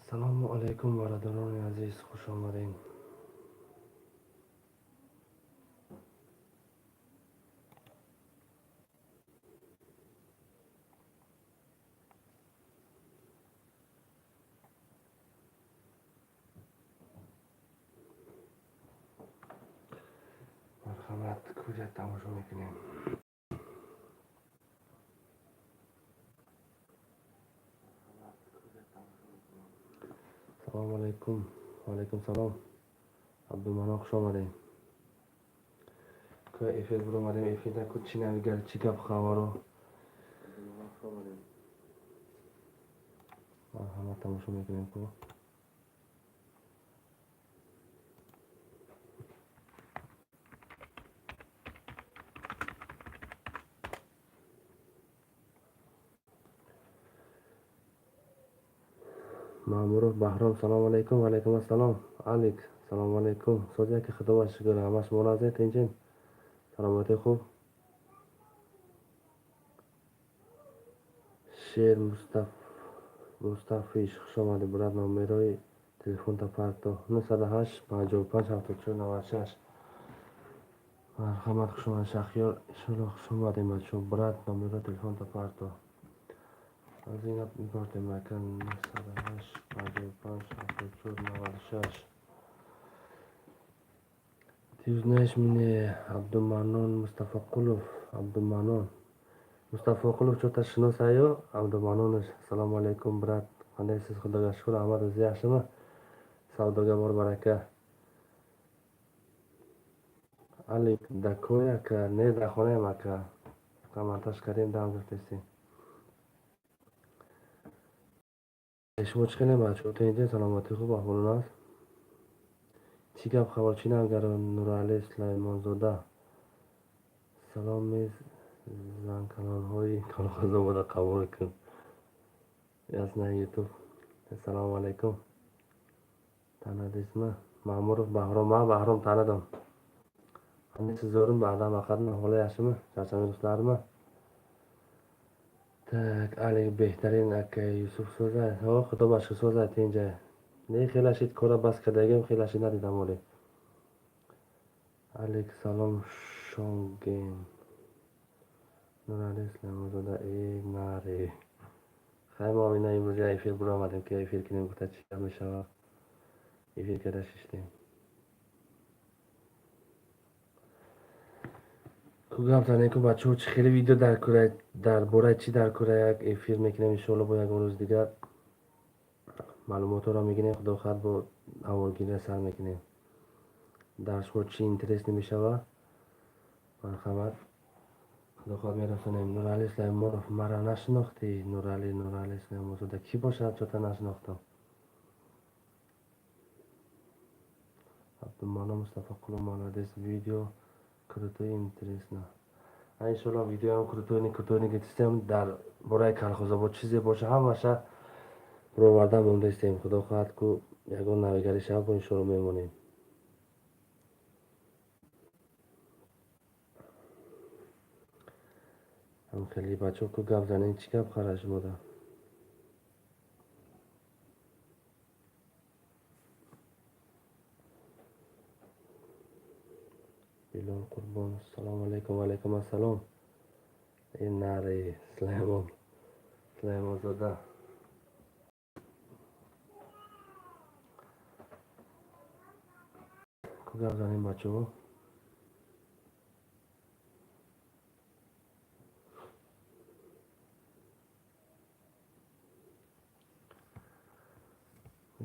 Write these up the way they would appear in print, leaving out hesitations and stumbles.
Assalomu alaykum baradoroni aziz, xush omading. Marhamat, kuzat tomosha mekining. Assalomu alaykum. Va alaykum salom. Abdumano, xush omading. Ku efir buromading, efirda kuchchi navigachi gap xabaru. Marhamat, tomosha mekining ku. Ma'murov Bahrom, assalomu alaykum. Va alaykum assalom. Alik, assalomu alaykum. So'zi aka xudo shukr, hamash muloza tinchim. Salomati خوب. شیر مصطفی خوش آمدی. برات نامبرای تلفن تا پارتو 908 55 74 96. مرحمت خوش آمد شخیار. انشالله خوش آمدیم بچه. برات نامبرای تلفن تا پارتو از این اپ میپارتیم مکن 908 55 74 96. دیوزنش مینه عبدالمنان مصطفی قلوف. عبدالمنان مصطفی قلوف چوتا شناسایو عبدالمنانش. سلام علیکم برات. قندای سیز خداga shukr. Ahmad o'zi yaxshimi? Savdoga bor baraka. Ali dakoy aka, ne daxonayam aka. Qamantash Karim dam guftesin. شما چی کنیم بچه؟ تا اینجا سلامتی خوب احوال است؟ چی گپ خبر چی نگران؟ نورعلی سلیمان زاده سلام میز زن کلان های کالخوزه بوده قبول کن یاسنا یوتیوب. سلام علیکم. tanadingizmi? Ma'murov Bahrom. Men Bahrom tanidim. Qandaysiz zo'rim? Ba'dan vaqtni ahvoli yaxshimi? Charchamadingizlarmi? Tak, Ali بهترین aka Yusuf so'zay. Ho, xudo boshqa so'zay tinja. Ne xilashit ko'ra bas kadagim xilashit nadidam oli. Alik salom shongen. Nurali Islamozoda ey nari. Xayma oyna imro'z efir buramadim ki efir kinim kutachilar میشود. efir kadashishdim. گفتم که بچه ها خیلی ویدیو در باره چی در کره یک افیر میکنیم انشالله با یک روز دیگر معلومات را میگیریم. خدا خواهد با اولگیری سر میکنیم. در شما چی اینترست نمیشوه مرحمت خدا خواهد میرسونیم. نورعلی سلیمانov مرا نشناختی؟ نورعلی سلیمانزاده کی باشد چطور نشناختم؟ عبدالمنان مصطفی قلوم مالادیس ویدیو کروتوی اینترست نه. انشالله ویدیو هم کروتوی گیتستیم در برای کلخوزاباد چیزی باشه همشه برآورده مونده استیم. خدا خواهد که یگان نویگری شب با انشالله میمونیم. هم خیلی بچه ها که گپ زنین چی گپ خرش بوده؟ بیلال قربان سلام علیکم. و علیکم السلام. این نره سلیمان زاده که گپ زنین بچه ها.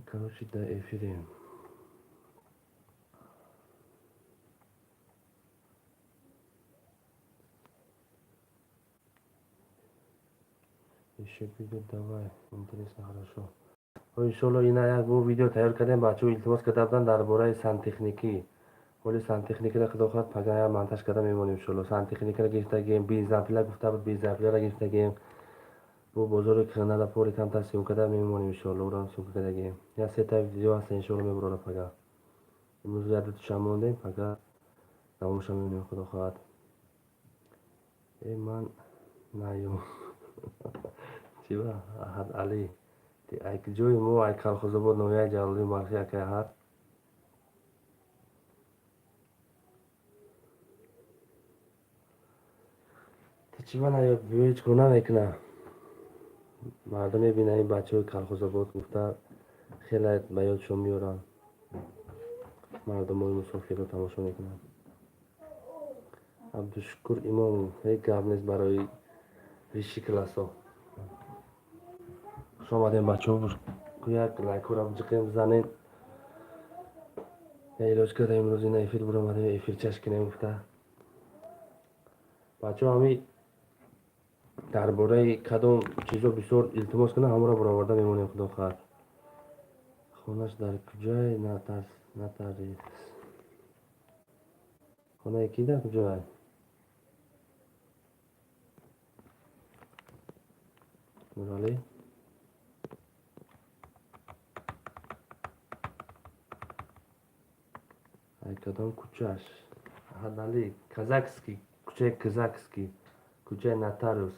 کروشی در افیریم. еще видео давай интересно хорошо. انشالله این یک بار ویدیو تیار کردیم بچه ها التماس کردن درباره سنتخنیکی. ولی سنتخنیکی را خدا خواهد پگاه منتش کرده میمونیم انشالله. سنتخنیکی را گرفتگیم 20 زنپیله گفته بود 20 زنپیله را گرفتگیم. بو بزرگ کانال پوری کم تسیم کرده میمونیم انشالله. او را سیم کردگیم. یا سه تا ویدیو هست انشالله میبرونه پگاه. امروز یاد تو شموندیم پگاه دوامش میمونیم خدا خواهد. ای من نیوم چی با احد علی joy mu ay kolxozobod noya jaloli marxi aka har чивана ё ҳеҷ гуна мекунам. Мардум мебинам ин бачаҳои колхозобод гуфта хеле ба ёдшон меорам. Мардумои мусофирро тамошо мекунам. Абдушукур Имом ҳеҷ гап нест барои риши классо. Хуш омадем бачаҳо. Як лайкҳоро биҷиқем бизанед. Я илоҷ кардам имрӯз ин эфир биромадем эфирчаш кунем гуфта. Бачаҳо ҳамин дар бораи кадом чизо бисёр илтимос кунам ҳамаро бароварда мемонем худо хоҳад. Хонаш дар куҷай? Натарис. Хонаи ки дар куҷай? Нуралӣ? Ай кадом куҷаш? Аҳадалӣ, Казакский, куҷаи Казакский, куҷаи Нотариус.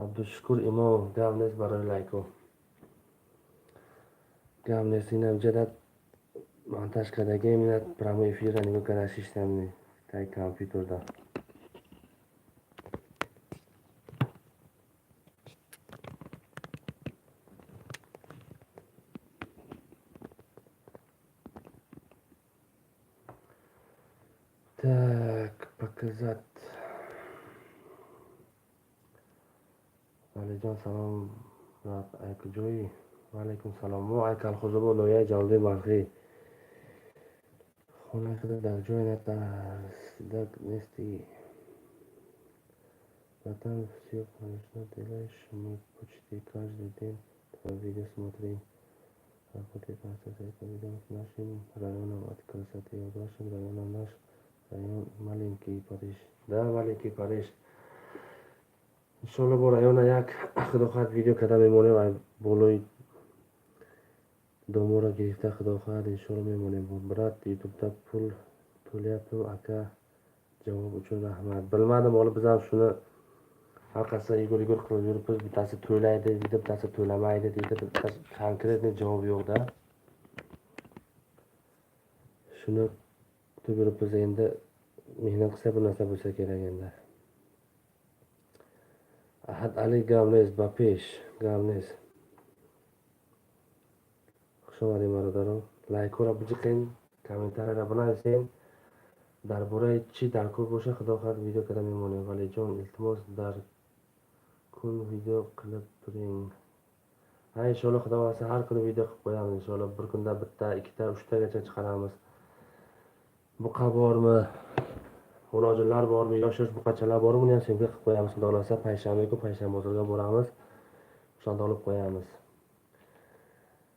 Абдушукур Имом гап нест барои лайко. Гап нест инам ҷадад монтаж кардагем ина прямой эфирра нигоҳ карда шиштамни таи компютерда. Так, показать. Валиҷон салом. Ай куҷои? Ваалайкум салом. Мо ай колхозобод ноҳияи ҷалби марғӣ. Хона када дар ҷой натарсида нести. Ватан всё, конечно, делаешь. Мы почти каждый день твои видео смотрим. Работает красота видео с нашим районом от красоты. От вашим районом наш район маленький Париж. Да, маленький Париж. Иншалло бо района як худо хоҳад видео карда мемонем. Ай болои доморо гирифта худо хоҳад иншалло мемонем. Брат ютубда пул то'layaptimi aka? Javob uchun rahmat. Bilmadim, olib biz ham shuni har qaysi yugur qilib yuribmiz. Bittasi to'laydi deydi, bittasi to'lamaydi deydi. Konkretniy javob yo'q-da. Shuni kutib yuribmiz. Endi mehnat qilsa bir narsa bo'lsa kerak endi. Ahad Ali Gamles Bapesh Gamles. Xush omading barodarim. Laykora bijiqing, kommentariylar binavishing. Дар бораи чӣ дар кор боша худо хоҳад видео карда мемонем. Валиҷон илтимос дар кун видео қилиб туринг. Иншалло худо xohlasa har kuni video qilib qo'yamiz. Inshaalloh bir kunda bitta, ikkita, uchtagacha chiqaramiz. Buqa bormi? Murojaatlar bormi? Yosh buqachalar bormi? Buni ham senga qilib qo'yamiz. Xudo xohlasa payshanba-ku payshanba bozorga boramiz. O'shanda olib qo'yamiz.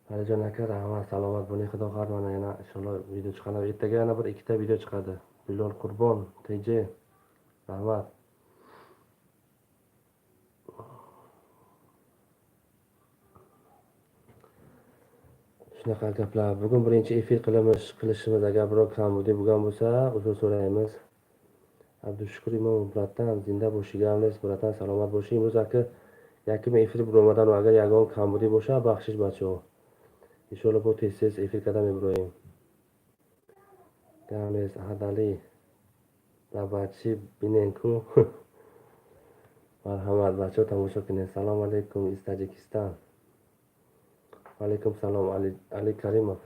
Valijon aka, rahmat, salomat bo'ling. Xudo xohlasa mana yana inshaalloh video chiqadi. Ertaga yana bir ikkita video chiqadi. Bilol Qurbon, TJ. Rahmat. Shunaqa gaplar. Bugun birinchi efir qilishimiz agar biror kambudi bo'lgan bo'lsa, uzr so'raymiz. Abdushukur Imom Bratan zinda bo'shiganmiz. Bratan salomat bo'shing. Imroz aka yakim efir biromadan agar yagon kambudi bo'lsa, baxshish bacho. Inshaalloh bu tez efir qadam Ibrohim. Gamles Ahadali. Dabachi Binenku. Marhamat bacho tomosha qiling. Assalomu alaykum iz Tojikiston. Alaykum salom Ali Karimov.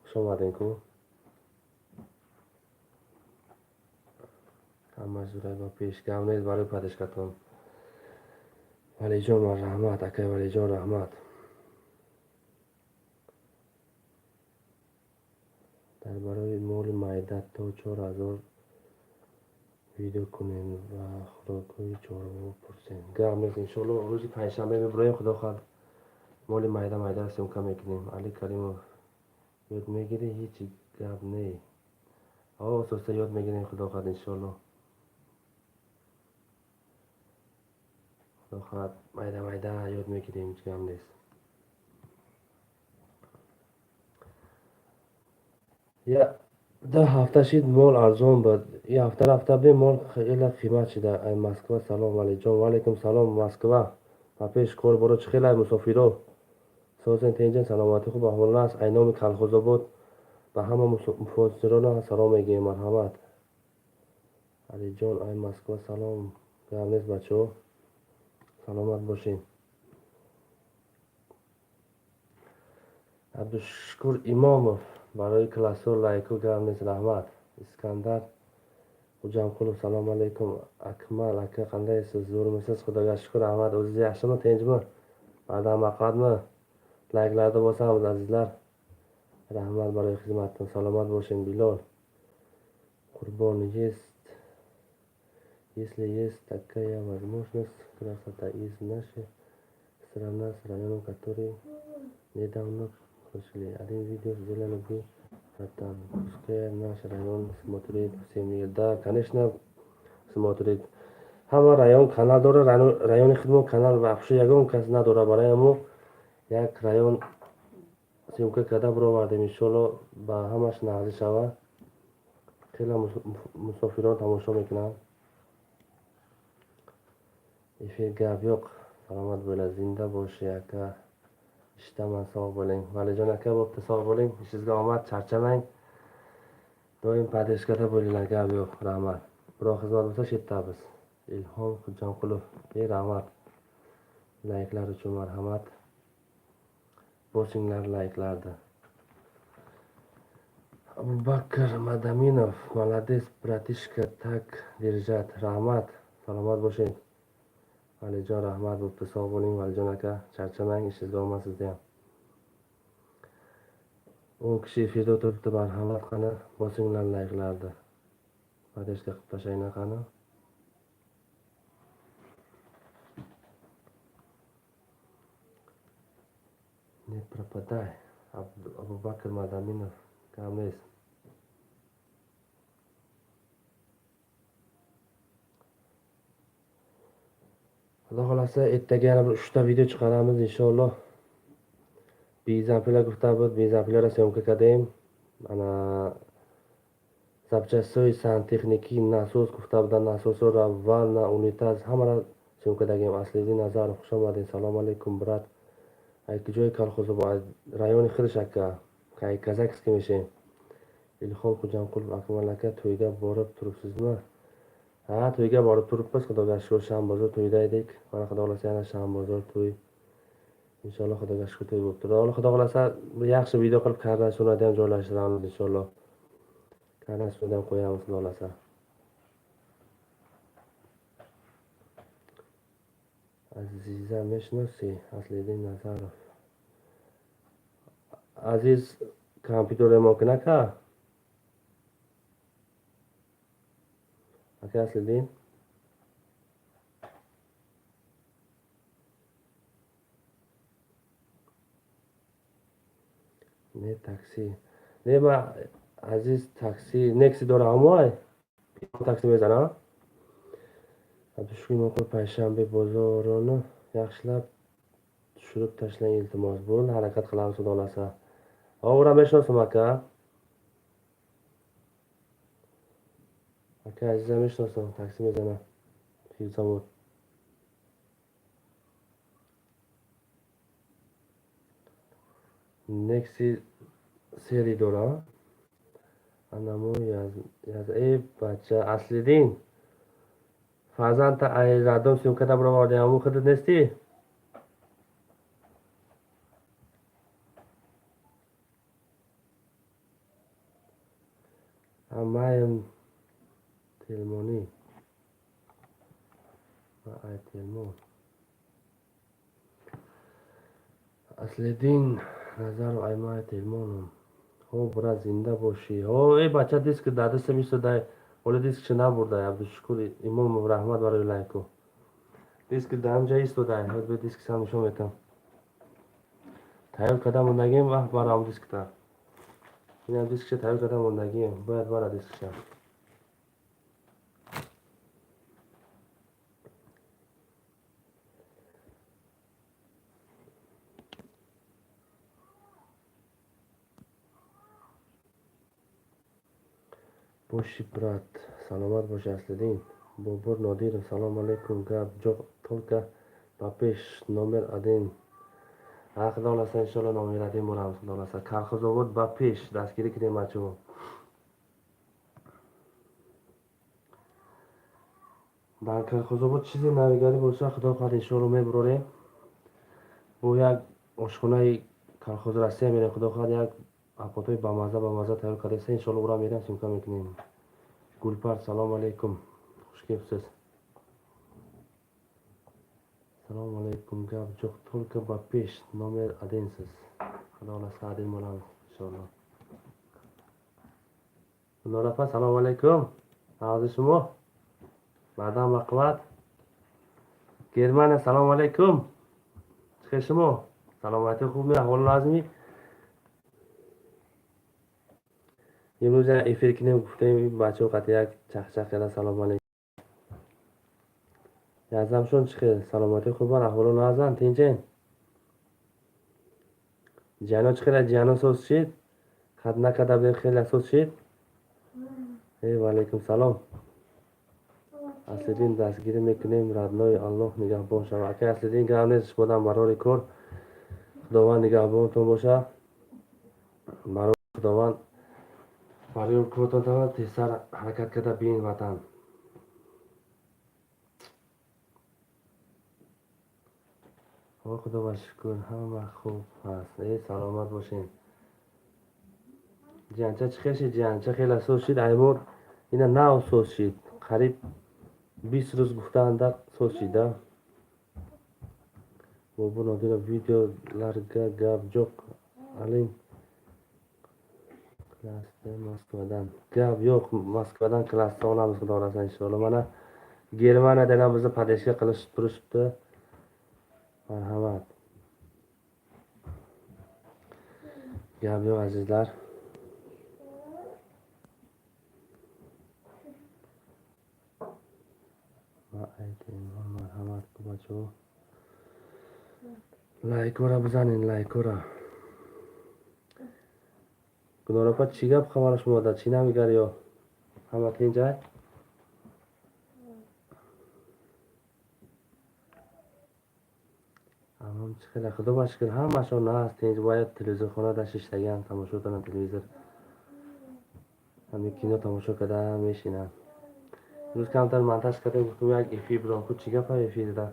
Xush omading-ku. Hamma Zuray Bapesh Gamles baribir padishkatон. Valijon rahmat, aka Valijon rahmat. در برای مال معدت تا 4000 ویدیو کنین و خوراک‌های چهارم پرسین. گرم انشالله روز پنجشنبه میبریم خدا خواهد مال معده سمکه میکنیم. علی کریمov یاد میگیری هیچ گپ نی. اساسا یاد میگیریم خدا خواهد انشالله. خدا خواهد معده یاد میگیریم هیچ گپ نیست. یا 10 هفته شد مال ارزان بود. این هفته به مال خیلی قیمت شده. ای مسکو سلام علیکم. و علیکم سلام مسکو. پپیش کار برو چه خیلی مسافرو سازن تنجن سلامتی خوب احوال است اینام کلخوزا بود به همه مفسران سلام میگیم مرحمت علی جان ای مسکو سلام گرم نیست بچه ها سلامت باشین عبدالشکور امامov برای کلاسور لایکو گرم نیست رحمت اسکندر خوجامقулov салом алейкум акмал ака қандайсиз зӯрмисиз худога шукр аҳмад o'ziz yaxshimi tinchmi bardam maqsadmi layklarda bosamiz azizlar rahmat барои xizmatdan salomat бошин билол qurbon если есть такая возможность красота из нашей страны с районом который недавно прошли один видео сделали бы братан пускай наш район смотрит всем мир да конечно смотрит ҳама район канал дора райони хидмат канал вахши ягон кас надора барои мо як район съёмка карда бировардем иншоалло ба ҳамаш назӣ шава хеле мусофирон тамошо мекунанд эфир гап ёк саломат bo'la зинда боши ака ishdaman sog' bo'ling valijon aka bo'pti sog' bo'ling ishingizga omad charchamang doim поддержкада bo'linglar gap yo'q rahmat biror xizmat bo'lsa shu yerdamiz ilhom xo'jamqulov rahmat layklar uchun marhamat bosinglar layklarni abubakr madaminov молодец bratishka tak держать rahmat salomat bo'shing valijon rahmat bo'pti sog' bo'ling valijon aka charchamang ishingizga omad sizdayam 10 kishi efirda o'tiribdi marhamat qani bosinglar layklarni поддержка qilib tashlanglar qani не пропадай abubakr madaminov kamez xudo xohlasa ertaga yana bir 3 ta video chiqaramiz inshaalloh безампуля гуфта буд безампуляро съёмка кардем ана запчастҳои сантехникӣ насос гуфта буданд насосҳоро ванна унитаз ҳамаро съёмка дагем аслиддин назаров хуш омадед салом алейкум брат айкиҷои калхозо бо райони худаш ака кайказакский мешем илҳом хуҷамқулов акмал ака тӯйга бориб турибсизми ha to'yga borib turibmiz xudoga shukur shambozor to'yda edik mana xudo xohlasa yana shambozor to'y inshaalloh xudoga shukur to'y bo'lib turadi xudo xohlasa yaxshi video qilib karnashonada ham joylashtiramiz inshaalloh karnashonada ham qo'yamiz xudo xohlasa aziza meshnosi asliddin nazarov aziz kompyuter remokn aka aka asliddin نه تاکسی نه با عزیز تاکسی نکسی داره هموای تاکسی میزنم عبدالشکور موقع پنجشنبه بازارانه yaxshilab tushirib tashlang iltimos bo'ldi harakat qilamiz xudo xohlasa ovra meshnosim aka aka azizam meshnosim taksi میزنم zavod نکسی سری دارم انمو یز ای بچه اصلیدین فرزند تا ای زدم سیم کده برو وارده همون خودت نیستی همه تلمونی ای تلمون اصلیدین نظر و ایمای تلمونم خب برا زنده باشی ای بچه دیسک داده سمیشت دای ولی دیسک چه نبرده عبدالشکور امام رحمت برای لایکو دیسک دام جایی است دای حد به دیسک سم نشون میتم تایید کردم موندگیم وقت برام دیسک تا این دیسک چه تایید کردم موندگیم باید برا دیسک شم باشی برات سلامت باشی اصلیدین بابر نادیر سلام علیکم گپ جوق только Papesh nomer 1. Xudo xohlasa inshaalloh nominating bo'lamiz. Xudo xohlasa. Kolxozobod Papesh dastgiri kiremachu. Dar kolxozobod چیزی نویگاری bo'lsa xudo xohlasa inshaalloh me'brore. Bu yak oshxonai kolxoz Rossiya meni xudo xohlasa yak apotoy bamaza tayyor qilsa inshaalloh uram berам sumka mekinim. Gulpar salom alaykum. Xush kelibsiz. Assalomu alaykum. Gap yo'q, только Papesh nomer 1 siz. Xudo xohlasa adil bo'lamiz inshaalloh. Nora apa assalomu alaykum. Navozishmo. Madam Aqvat. Germaniya assalomu alaykum. Chiqishmo. Salomatik xubmi, ahvol lazmi? Imroz efirkini guftayim bacho qatiyak chaqchaqlar salom alaykum. Yazam shon chiqi. Salomatik xubman, ahvol lazim tinchen. Jano chiqira jano so'zchid. Qadna kadabli xela so'zchid. Va alaykum salom. Aslidin dastgiri mekinim radnoy Alloh nigahbon shava. Aka aslidin gavnes bodam barori kor. Xudovand nigahbonton bo'sha. Baror xudovand baror ko'rtondan tezar harakat kada bin vatan. Xudoga shukr, hamma xo'p hast. Salomat bo'shing. Jancha chiqishi jancha xela so'zshid aymur. Ina nav so'zshid. Qarib 20 ro'z guftanda so'zshida. Bu nodira videolarga gap yo'q. Aling klassda Moskvadan. Gap yo'q, Moskvadan klassda olamiz xudo xolasa inshaalloh. Mana Germaniyadan ham bizni padeshga qilishib turishibdi. Marhamat. Gap yo'q azizlar. Marhamat bacho. Like ora bizanin like ora. Gunoropa chi gap xabarlashmoqda? Chinamigar yo'q. Hamma tinchak. Amam chiqila xudo shukr hamma shu nas tinch boyat televizorxonada ishlagan tomosha qilgan televizor. Hamma kino tomosha qilgan meshina. Ro'z kamtar montaj qilib guftum yak efir bilan ku chi gap efirda.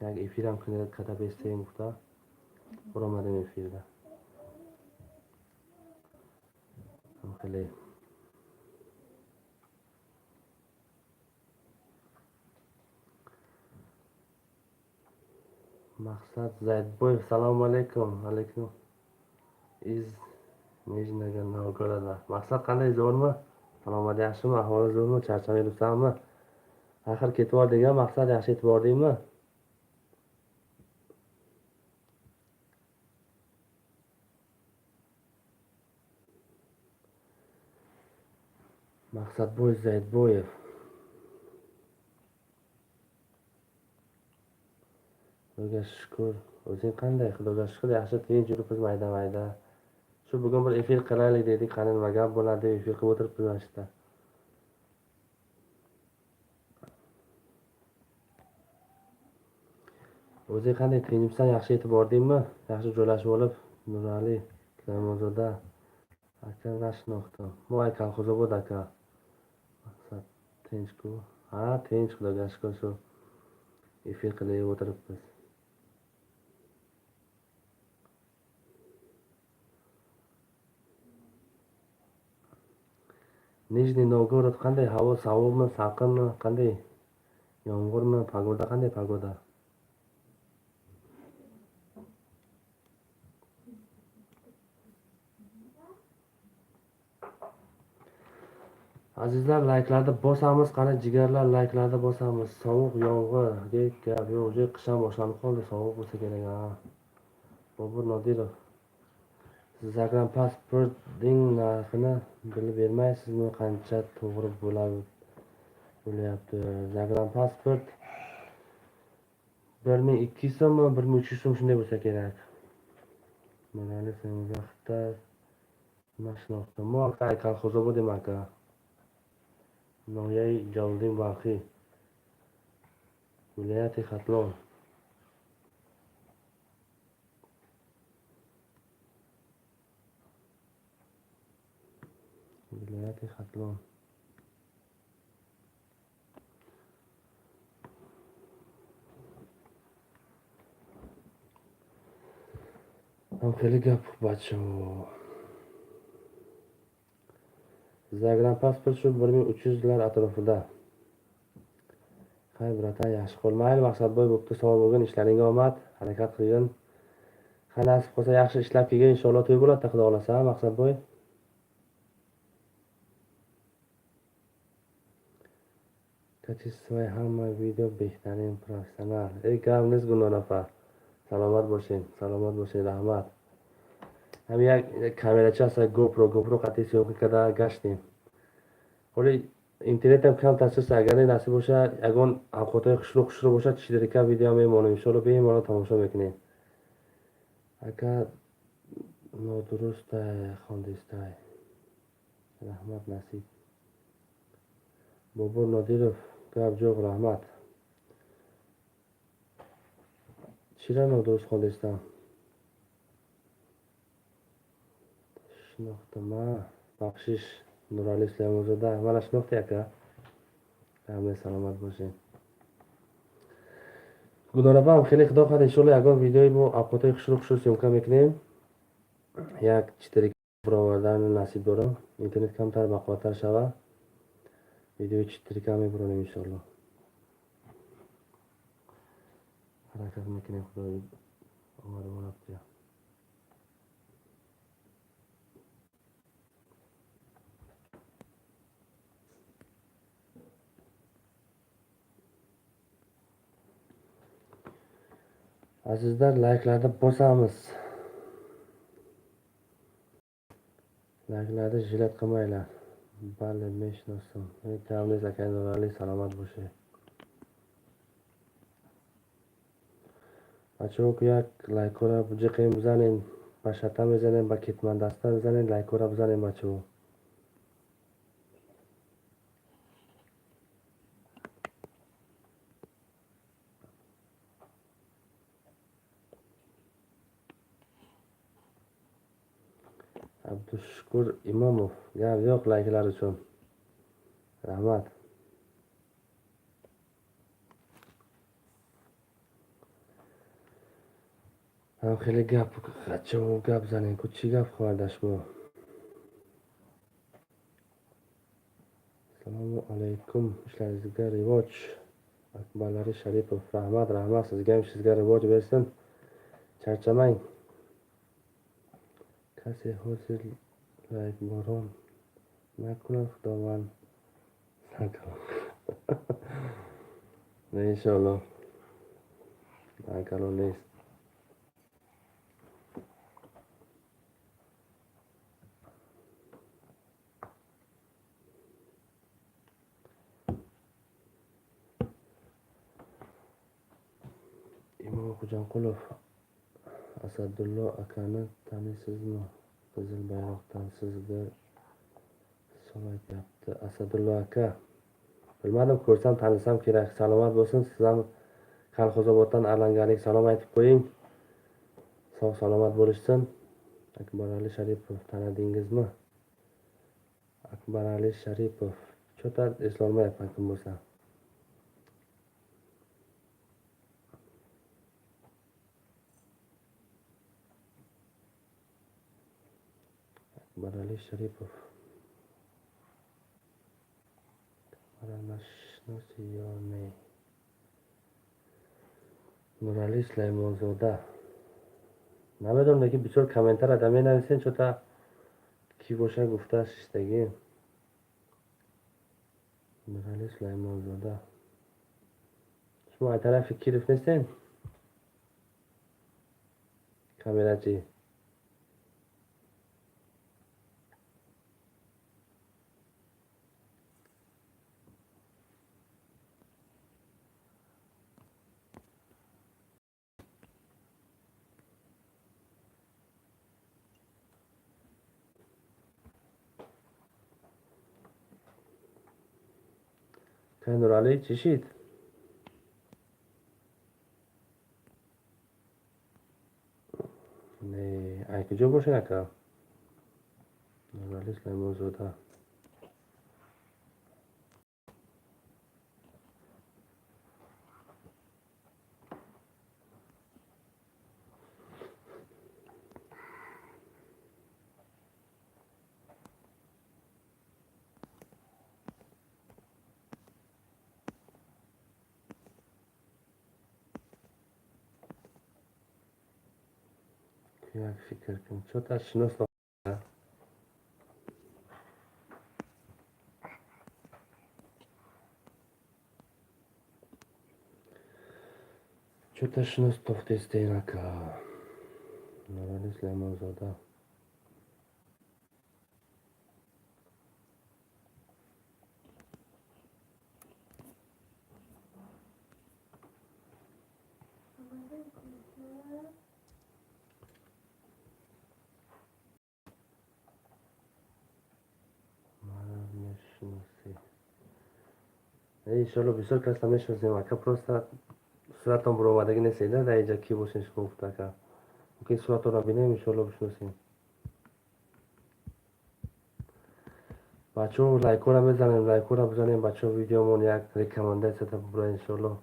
Yak efir ham qilib qadab estayim gufta. Boramadim efirda. Qilay. Maqsad Zaydboyev assalomu alaykum. Alaykum. Nijnagan Novgorodda. Maqsad qanday zo'rmi? Salomat yaxshimi? Ahvoli zo'rmi? Charchamay yuribsanmi? Axir ketib bordiga maqsad yaxshi yetib bordingmi? Maqsadboy Zaydboyev. Xudoga shukr. O'zing qanday? Xudoga shukr yaxshi tinch yuribmiz mayda-mayda. Shu bugun bir efir qilaylik dedik, qani nima gap bo'ladi deb efir qilib o'tiribmiz mana shunda. O'zing qanday tinchsan? Yaxshi yetib bordingmi? Yaxshi joylashib olib, Nurali Kalamozoda aka nashnoqda. Mo'y kolxozobod aka. Maqsad tinchku. Ha, tinch xudoga shukr shu. Efir qilib o'tiribmiz. Nijniy Novgorod qanday? Havo sovuqmi, salqinmi? Qanday? Yomg'irmi? Pagoda qanday pagoda? Azizlar, layklarda bosamiz, qani jigarlar layklarda bosamiz. Sovuq, yomg'ir, gap yo'q, o'zi qish ham boshlanib qoldi, sovuq bo'lsa kerak ha. Bobur Nodirov. Siz Zagram pasporting narxini bilib bermaysizmi? Qancha to'g'ri bo'lyapti? Zagram pasport 1200 so'mmi, 1300 so'm shunday bo'lsa kerak. Mana sen vaqtda mashnoqda mo'qa kolxozobod aka. Noyay Javdin Balxiy. ولایت ختلان. ولایت ختلان. هم خیلی گپ بچه ها. Zagram pasport shu 1300 lar atrofida. Hay brata, yaxshi qo'l. Mayli, Maqsadboy bo'pti. Sog' bo'lgin, ishlaringga omad, harakat qilgin. Ha, nasib qilsa yaxshi ishlab kelgin, inshaalloh to'y bo'ladi, xudo xolasa, Maqsadboy. Kachествовать hamma video behtarin professional. Ey kamniz gunonafa. Salomat bo'ling, rahmat. Ham yak kamerachi asa GoPro qat'iy syomkada gashtیم. ولی اینترنت هم کم تاسیس اگر نصیب باشه اگه اوقاتای خشلو باشه چیزی ویدیو میمونه ان شاء الله بریم اون رو تماشا میکنیم. اگر نادرست خواندیسته رحمت نصیب بابا نادیرов گپ جوق رحمت چرا نادرست خواندیستم شناختم بخشش نورعلی سلیمانزاده من شناختی اکا همه سلامت باشین گناه‌ام خیلی خدا خواهد انشالله اگر ویدیوی با اوقاتای خشلو سیمکا میکنیم یک 4K برآوردن نصیب دارم اینترنت کمتر بقواتر شود ویدیوی 4K میبرونیم انشالله حرکت میکنیم خدای آمدمان افتیا azizlar layklarni bosamiz layklarni jilat qilmanglar bale meshnosim kamliz akang nurali salomat bo'ling بچه‌ها که یک لایک را بجقیم بزنین با شتم بزنین با کتمان دسته بزنین لایک را بزنین بچه‌ها عبدالشکور امامov gap yo'q layklar uchun rahmat ham xeyli gap qachon gap zaning kuchi gap qordashmo assalomu alaykum ishlaringizga rivoj akbarlari sharipov rahmat sizga ham ishingizga rivoj bersin charchamang کسی حاضر لایک باران نکنه خداوند نکنه نه انشالله نکنه نیست امام خوجانقulov asadullo akani taniysizmi qizil bayroqdan sizga salom aytyapti asadullo aka bilmadim ko'rsam tanisam kerak salomat bo'lsin siz ham kolxozoboddan alangalik salom aytib qo'ying sog' salomat bo'lishsin akbarali sharipov tanidingizmi akbarali sharipov cho'ta eslolmayapman kim bo'lsa akbarali sharipov نشناسیانه نورعلی سلیمانزاده نمیدونم دیگه بسیار کامنتر ادامه نویسین چطور کی باشه گفته ششتگی نورعلی سلیمانزاده شما این طرف کیرف نیستین کامراچی نورعلی چی شید Ne, aytkuchi bo'lsin aka. Nurali Sulaymonzoda. Kuyak fikr kim? Что-то shinoz. Что-то shinoz to'xtaysiz aka. Nurali Sulaymonzoda. İnşallah bir kasla meşhursun aka. Просто суратом буровадаги нестеда да иҷа ки бошин шумо гуфта ка. Окей, суратора бинем иншалло бишносем. Бачаҳо лайкора мезанем, лайкора бизанем, бачаҳо видеомон як рекомендатсията бубура иншалло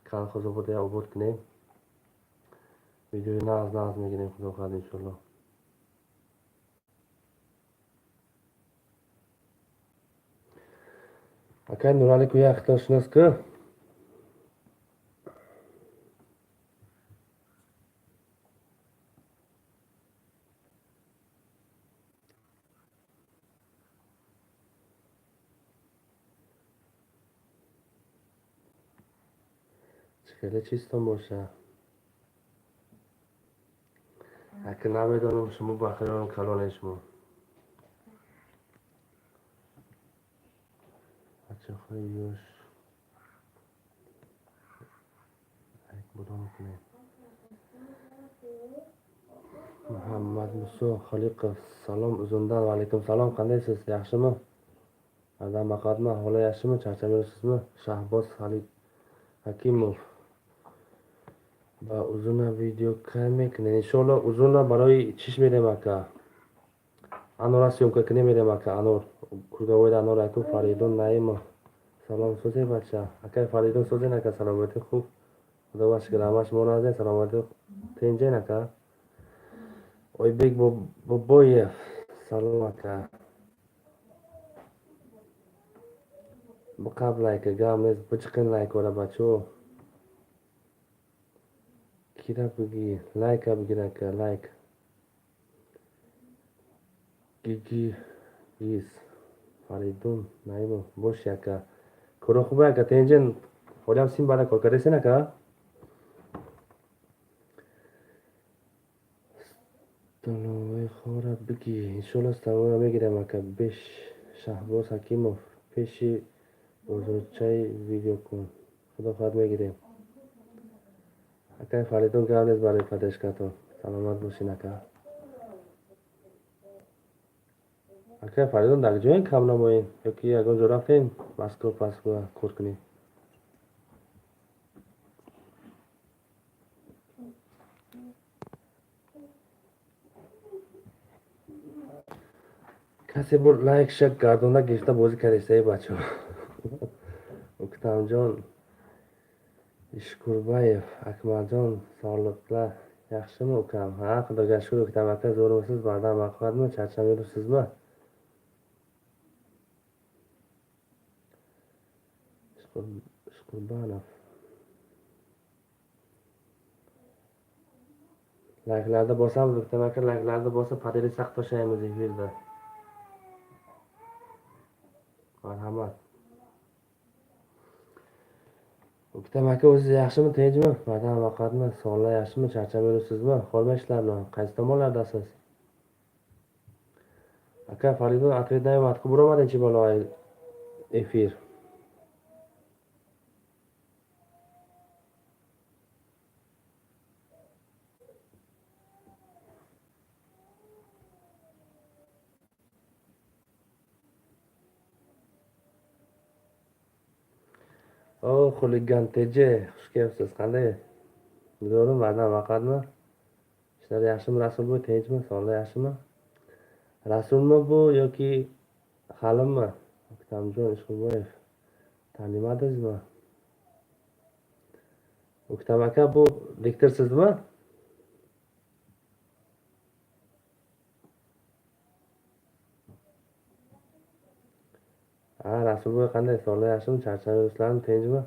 Калхозобода обод кунем. Видеои нағз мегирем худо хоҳад иншалло. Акай Нурали ку як хитошинос ку? خیلی چیستان باشه اگه نمیدانم شما بخیران کلان شما بچه خواهی یوش یک بودم کنه محمد موسو خلیق سلام uzundan و علیکم سلام qandaysiz yaxshimi adam maqadmi ahvoli yaxshimi charchamayapsizmi Shahboz Hakimov با uzun video کار میکنه انشالله uzun برای چیش میرم اکا انور سیومکا کنه میرم اکا انور کورگاوید انور اکو فریدون نایم سلام سوزه بچه اکا فریدون سوزه نکا سلامتی خوب خدا باش گرامش مونازه سلامتی تنجه نکا Oybek Boboyev salom aka biqab layka gamiz bichiqin layk ora bacho kira bugi layk abgir aka layk gigi is Faridun naimo bosh aka koro xuba aka tenjen xolam sim bala kor karesen aka Taloy xora bugi inshaallah stavora megiram aka 5 Shahboz Hakimov peshi bozorchay video kun xudo xohlab megiram Akay Faridun gavnes barای پدشکاتو سلامت باشین اکا اکای فریدون در جوین کم نمایین یکی اگه اونجا رفتین مسکو پس با کور کنیم کسی بود لایک شک گردونده گیفته بازی کردیسته ای بچه اکتام جان Ishqurbayev Akmaljon sog'liqlar yaxshimi ukam ha xudoga shukur ukam aka zo'rmisiz bardam vaqtmi charchamayapsizmi Ishqurbanov layklarda bosamiz ukam aka layklarda bosib padeli saq toshlaymiz efirda marhamat ukam aka o'zingiz yaxshimi tinchmi bardam vaqtmi sog'liqlar yaxshimi charchamayapsizmi qolmaysizlarmi qaysi tomonlardasiz aka Faridun ответная матку buramadinchi bola efir O xuligan teje xush kelibsiz qanday Midorim bardam vaqtmi ishlar yaxshimi Rasulbo'y, tinchmi? Sog'liq yaxshimi? Rasulmi bu yoki Halimmi? O'ktamjon Ishqilboyev. Tanimadingizmi? O'ktam aka, bu diktor sizmi? Rasulbo'y qanday? Sog'liq yaxshimi? Charchab yuribsizlarmi? Tinchmi?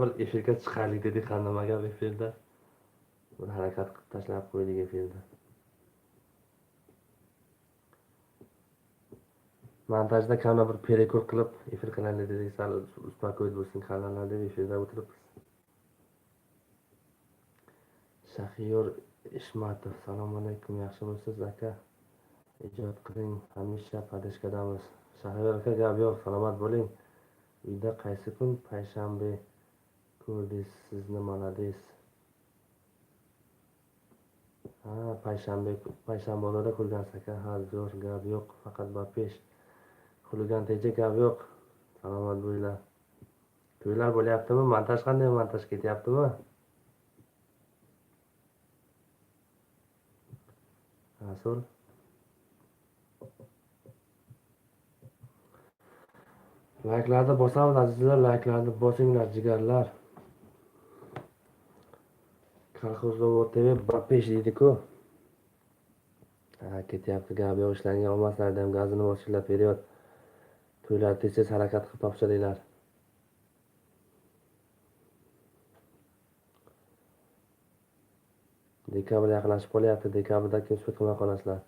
Bir efirga chiqaylik dedik, qanday gap efirda. Bir harakat qilib tashlab qo'ydik efirda. Montajda kamda bir перекур qilib efir qilaylik dedik, sal uspokоить bo'lsin kanallar deb efirda o'tiribmiz. Shaxiyor Ishmatov: Assalomu alaykum, yaxshimisiz aka? Ijod qiling, hamisha podeshkadamiz. Shaxiyor aka, gap yo'q, salomat bo'ling. Uyda qaysi kun? Payshanba ko'rdik sizni, молодец. Payshanbalarda ko'rgansiz aka. Zo'r, gap yo'q, faqat bapesh. Xuligan teja, gap yo'q. Salomat bo'linglar. To'ylar bo'lyaptimi? Montaj qanday? Montaj ketyaptimi? Rasul layklarni bosamiz azizlar, layklarni bosinglar jigarlar. Kolxozovod TV bapesh deydi-ku. Ketyapti, gap yo'q, ishlariga olmaslarida ham gazini bosinglar, period. To'ylar tez harakat qilib topshiringlar. Dekabr yaqinlashib qolyapti. Dekabrda kim sud qilmay qolasizlar.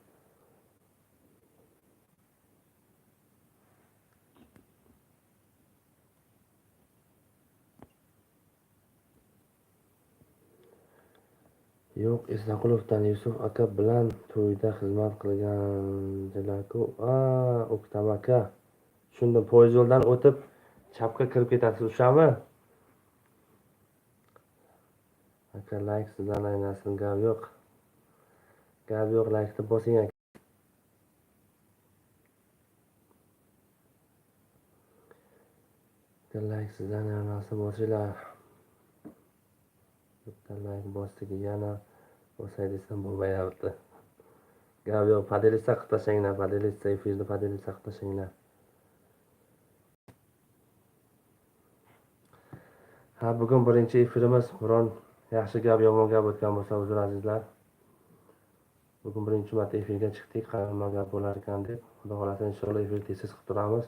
Yo'q, Esaqulovdan Yusuf aka bilan to'yda xizmat qilgandilar-ku. O'ktam aka. Shunda poyezd yo'ldan o'tib chapga kirib ketasiz, o'shami? Aka, layk sizdan aynasin, gap yo'q. Gap yo'q, laykni bosing aka. Layk sizdan aynasin, bosinglar. Bitta layk bosdik, yana bosay desam bo'lmayapti. Gap yo'q, podelitsa qilib tashlanglar, podelitsa efirni podelitsa qilib tashlanglar. Bugun birinchi efirimiz. Biron yaxshi gap, yomon gap o'tgan bo'lsa uzr azizlar. Bugun birinchi marta efirga chiqdik, qanday gap bo'lar ekan deb. Xudo xolasa inshaalloh efir tez qilib turamiz.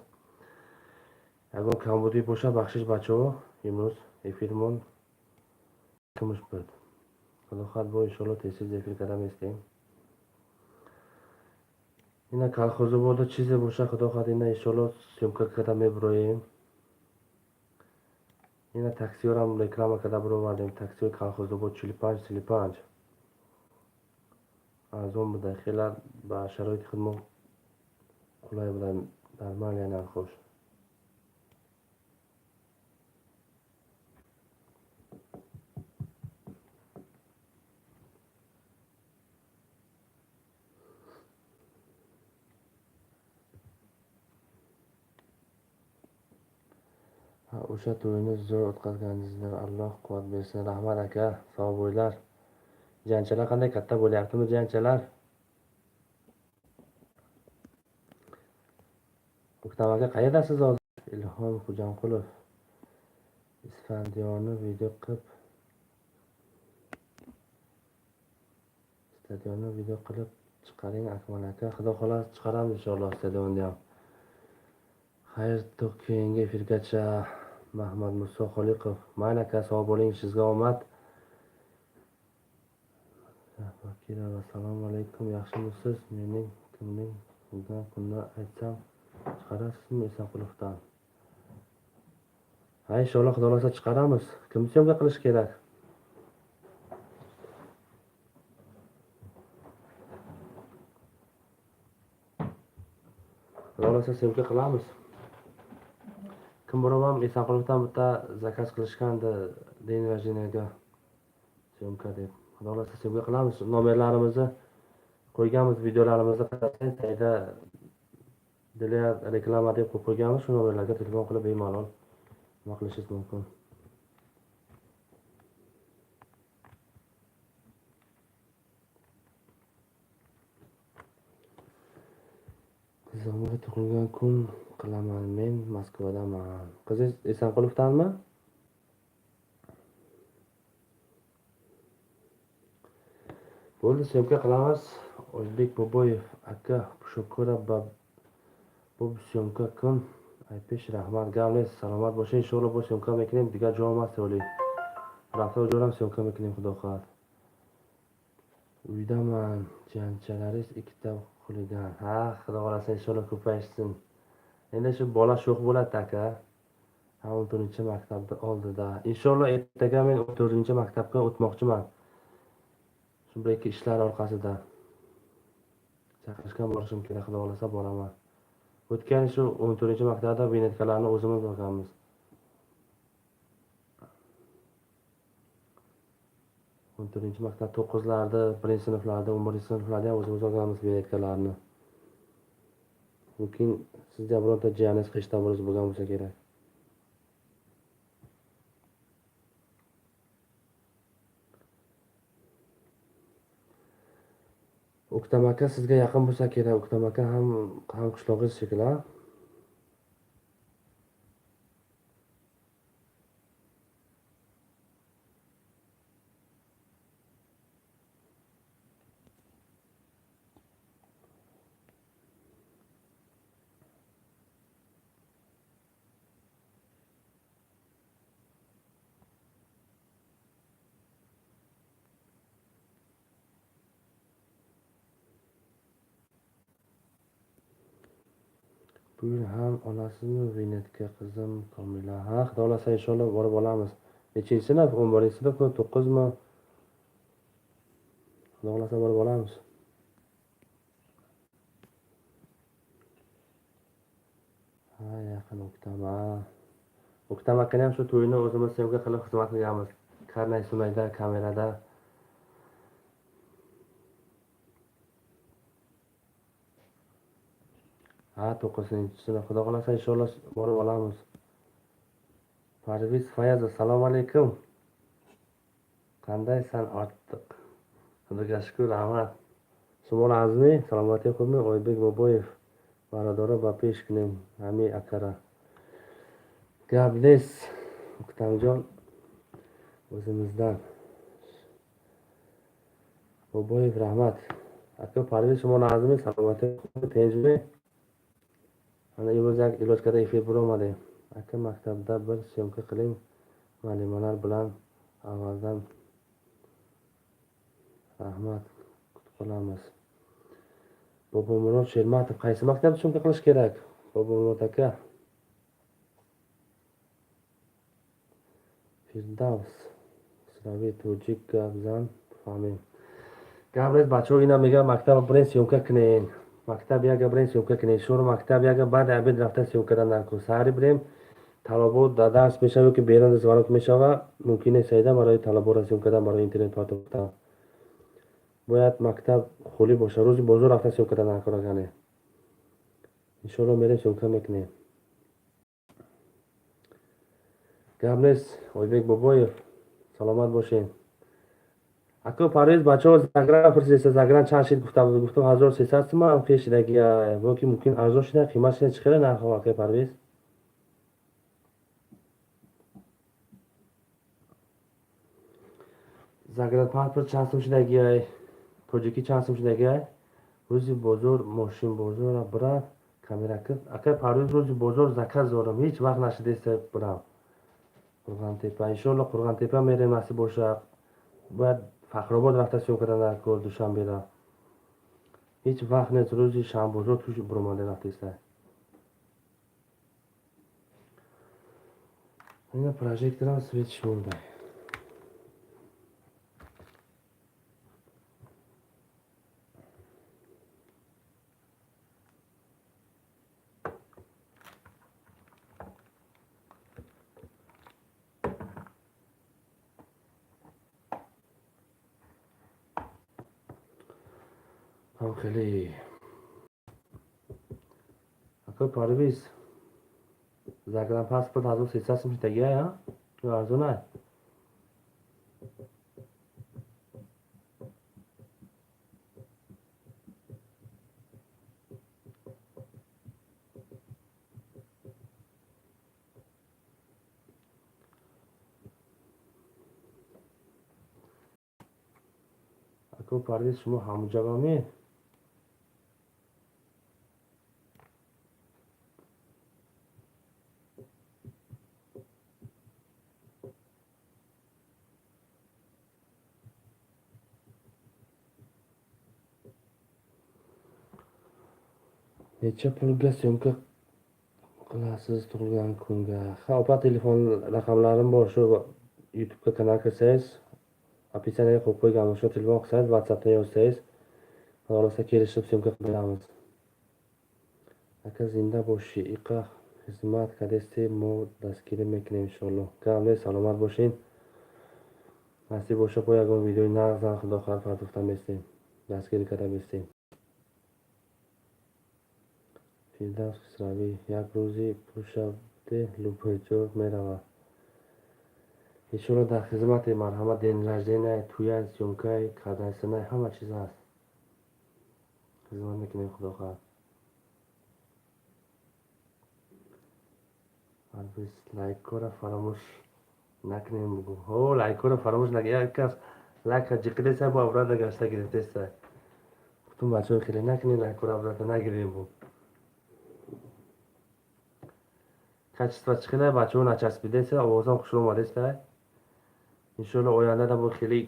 Agar Kambudiy bo'sha baxshish bachovo, imroz efirmon kumush bo'ldi. Xudo xat bu inshaalloh tez efir qadam istayim. Yine kolxozovodda chize bo'sha, xudo xat inshaalloh syomka qadam ebroyim. Yine taksiyoram reklama kadar buravardim. Taksiyor kolxozobod Chilipanch. Arzon bu daqiqalar va sharoit xizmat qulay bilan normal narxosh. O'sha to'yni zo'r o'tkazganingizni Alloh quvvat bersin. Rahmat aka, sog' bo'linglar. Janchalar qanday, katta bo'lyaptimi janchalar? O'ktam aka, qayerdasiz hozir? Ilhom Xo'janqulov. Stadionni video qilib chiqaring Akmal aka. Xudo xohlasa chiqaramiz inshaalloh stadionni ham. Xayr, keyingi efirgacha. Mahmad Muso Xoliqov. Mayli aka, sog' bo'ling, sizga omad. Bakirova: assalomu alaykum, yaxshimisiz? Mening kimning tug'ilgan kunini aytsam chiqarasizmi Esaqulovdan? Inshaalloh xudo xolasa chiqaramiz. Kim syomka qilish kerak? Xudo xolasa syomka qilamiz. Kim birovam Esaqulovdan bitta zakaz qilishgandi deng rajinaga syomka deb. Xudo xolasa syomka qilamiz. Nomerlarimizni qo'yganmiz, videolarimizni qarasang, sayda reklama deb qo'yganmiz. Shu nomerlarga telefon qilib bemalol nima qilishingiz mumkin. Nizomga tug'ilgan kun qilaman men Moskvadaman. Qizingiz Esanqulovdanmi? Bo'ldi, syomka qilamiz. O'zbek Boboyev aka, shukura bu syomka kun aypish rahmat gavles. Salomat bo'ling. Inshaalloh bu syomka mekinim diga jo'mas o'li. Rafto jo'ram syomka mekinim xudo xohlasa. Uydaman. Janchalaringiz ikkita xuligan. Ha, xudo xohlasa inshaalloh ko'payishsin. Endi shu bola sho'x bo'ladi aka. 14-maktabda oldida. Inshaalloh ertaga men 14-maktabga o'tmoqchiman. Shu bir-ikki ishlar orqasida. Chaqirishga borishim kerak, xudo xohlasa boraman. O'tgan shu 14-maktabda vinetkalarni o'zimiz olganmiz. 14-maktab 9larda, 1-sinflarda, 11-sinflarda ham o'zimiz olganmiz vinetkalarni. Mumkin sizga birorta jiyaningiz qishda bo'lgan bo'lsa kerak. O'ktam aka sizga yaqin bo'lsa kerak. O'ktam aka ham qishlog'ingiz shekilli. Bugun ham olasizmi vinetka qizim Komila? Ha, xudo xolasa inshaalloh borib olamiz. Nechinchi sinf? 11-sinfmi, 9mi? Xudo xolasa borib olamiz. Ha, yaqin O'ktam akani ham shu to'yini o'zimiz syomka qilib xizmat qilganmiz. Karnay Sunayda kamerada. Ha, 9-sinf. Xudo xolasa inshaalloh borib olamiz. Parviz Fayazov, assalomu alaykum. Qandaysan ortiq? Xudoga shukr, rahmat. Sumol Azmi, salomatlikmi? Oybek Boboyev, barodori va peshkinim, Ami akara. Gables, O'ktamjon, o'zimizdan. Boboyev, rahmat. Aka Parviz Sumol Azmi, salomatlikmi? Tenjmi? Ana ilojkada efir bo'lmadi. Aka maktabda bir syomka qiling. Ma'lumotlar bilan avvaldan rahmat kutib qolamiz. Bobomurod Shermatov, qaysi maktabda syomka qilish kerak? Bobomurod aka. Firdavs, Sravi Tojik Gabzan, Famin. Gabres bachogina میگه maktab برین syomka کنین. مکتب یک برین syomka کنین. شور مکتب یک بعد عبید رفته syomka کردن نکن. سحری بریم طلبات درس میشوه که بیرون از وارد میشوه. ممکنه سیده برای طلبات را syomka کردن برای اینترنت پاتوکتا. باید مکتب خالی باشه. روزی بازار رفته syomka کردن نکنه. ان شاء الله میریم syomka میکنیم. Gabres, Oybek Boboyev, salomat باشین. Aka Parviz bachao Zagran pursa Zagran chand shid guftam 1300 تومان پیش دیگه باقی ممکن ارزون شده قیمتش چقدر نرخ Aka Parviz Zagran پاسپورت چند سوم شده توجیکی چند سوم شده روزی بازار ماشین بازار برا کامera کرد Aka Parviz روزی بازار زکات زارم هیچ وقت نشده است برام قرغانتپه ان شاء الله قرغانتپه میریم نصیب باشه باید فخرآباد رفته syomka کردن کار دوشنبه را هیچ وقت نیست روزی شنبه بازار توش برآمده رفته است این پروژکتور هم سویچ مونده هم خیلی Aka Parviz Zagran پاسپورت 1300 میشه دیگه یا ارزونه کو پردیس شما همونجا بامی؟ Necha pulga syomka qilasiz tug'ilgan kunga? Ha, opa telefon raqamlarim bor, shu YouTube'ga kanal qilsangiz, opisiyaga qo'yib qo'yganmiz. Shu telefon qilsangiz, WhatsAppdan yozsangiz, xohlasa kelishib syomka qilib beramiz. Aka zinda bo'shi, iqa xizmat kadesti mo dastgiri mekinam inshaalloh. Kamle salomat bo'shing. Nasib bo'lsa qo'yagan videoni naqzdan xudo xohlab fartoqdan besting. Dastgiri kada besting. Firdavs Kisraviy, як рӯзи пуршавде лубҳоҷо мерава. Иншоалло дар хизмати марҳамат ден раждения туяи сёмкаи карданисанаи ҳама чиз ҳаст. Хизмат мекунем худо хоҳад. Албис лайкора фаромӯш накунем бугу. Ҳо, лайкора фаромӯш накунем. Як кас лайка ҷиқидеса бо обрата гашта гирифтеса. Гуфтум бачаҳо хеле накунем лайкора обрата нагирем бу. Качество чихеле бачаҳо начаспидеса, овозам хушро омадеса. Иншоалло ояндада бо хеле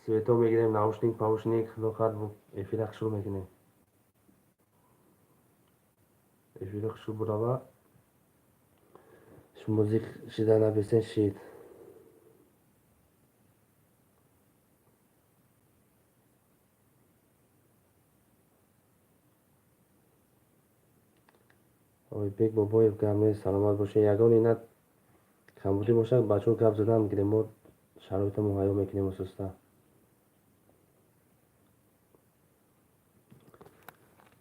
свето мегирем, наушник, паушник, худо хоҳад бу эфира хушро мекунем. Эфира хушро бурава. Музик шида набесен шид. Ойбек Бобоев гамне саломат бошед. Ягон ина камбудӣ бошад, бачаҳо гап зада мегирем, мо шароита муҳайё мекунем ососта.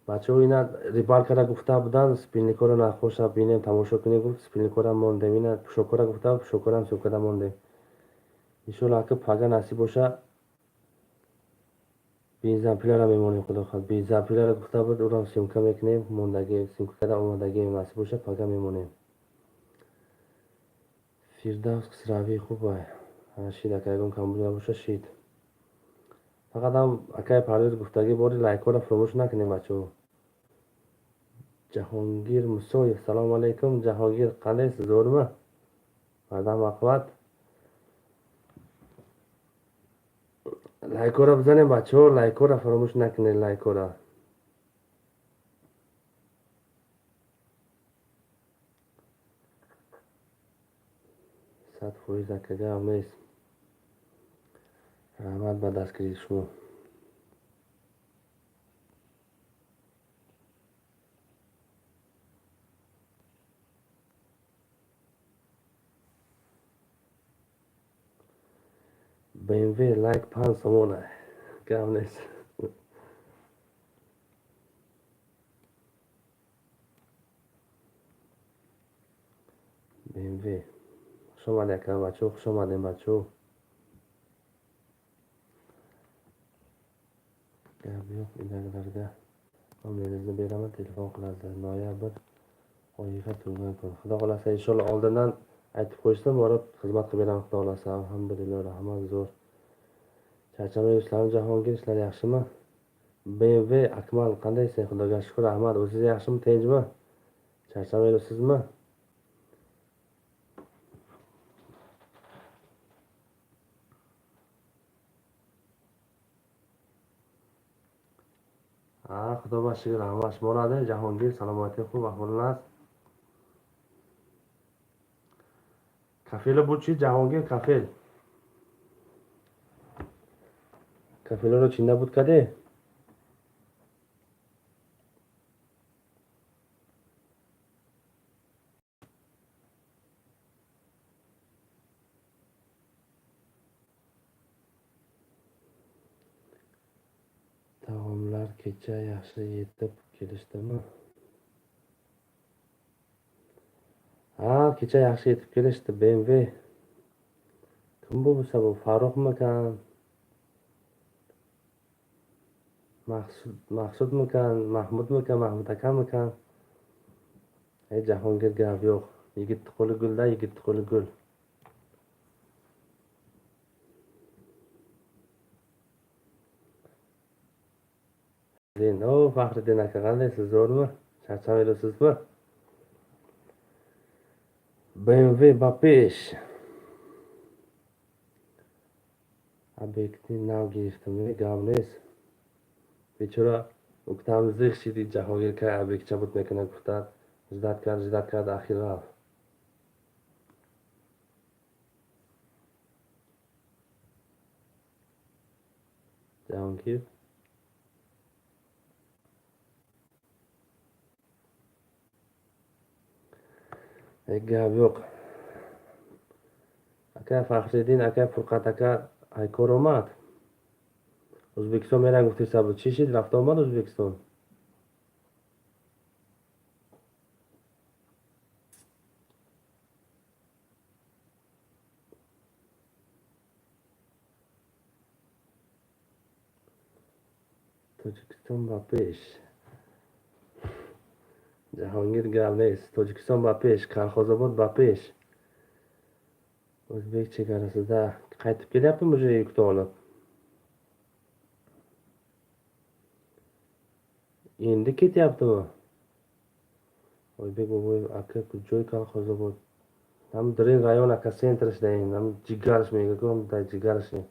бачаҳо ина рибалкара гуфта буданд, спилникора нахоша бинем тамошо кунем, гуфт спилникора мондем. Ина пушокора гуфта, пушокорам сёмкада мондем. иншоалло ака пага насиб боша бензапилара мемонем худо хоҳад. Бензапилара гуфта буд, урам сёмка мекунем, мондаги сёмкада омадагӣ насиб боша пага мемонем. Фирдавс Кисравӣ хубай. Шид ака ягон камбуд набоша шид. Фақат ҳам акаи Парвез гуфтагӣ бори лайкора фаромӯш накунем бачаҳо. Ҷаҳонгир Мусоев, салому алайкум. Ҷаҳонгир қандайсиз, зӯрма? Бардам ақват. лайкора бизанем бачаҳо, лайкора фаромӯш накунед, лайкора. сад фоиз акага амез. раҳмат ба дастгирии шумо. BMW лайк 5 сомона. Кам нест. BMW. Хуш омадед ака бачаҳо, хуш омадем бачаҳо. гап ёк инакларга номеринgizni beraman, telefon qilasizlar. Noyabr oyiga tug'ilgan kun. Xudo xolasa inshaalloh oldindan aytib qo'yishdan borib xizmat qilib beraman xudo xolasa. Alhamdulillah, rahmat zo'r. Charchamay ishlarim Jahongir, ishlar yaxshimi? BMW Akmal qandaysan? Xudoga shukr, rahmat. O'zingiz yaxshimi, tinchmi? Charchamayapsizmi? Xudo boshiga rahmat. Bo'ladi. Jahongir, salomating xo'p, ahvolingiz? Kafeli bu chi Jahongir, kafel. Kafelaro chinda budkade? Taomlar kecha yaxshi yetib kelishdimi? Kecha yaxshi yetib kelishdi. BMW. Kim bu bo'lsa bu? Farruxmikan? Maqsudmikan? Mahmudmikan? Mahmud akamikan? Jahongir gap yo'q. Yigitni qo'li gulda, yigitni qo'li gul. Faxriddin. Faxriddin aka, qandaysiz? Zo'rmi? Charchab yuribsizmi? BMW B5. Объективный навигированный говнес. Вчера уктам зыхшиди Jahongir ka объект чабут мекунад гуфтад. Ждат кард ахир рафт. Jahongir gap yo'q. Aka Faxriddin aka, Furqat aka, Aykor omad. O'zbekiston meni gufti sabr. Chishid rafta omad O'zbekiston. Tojikiston B5. Jahongir Gavnes, Tojikiston B5, Kolxozobod B5. O'zbek chegarasida qaytib kelyaptimi o'sha yukni olib? Endi ketyaptimi? Oybek Boboyev aka, joy Kolxozobod. Nam Dren rayon aka, sentr ishlaydi. Nam jigarishmayga ko'm, da jigarishni.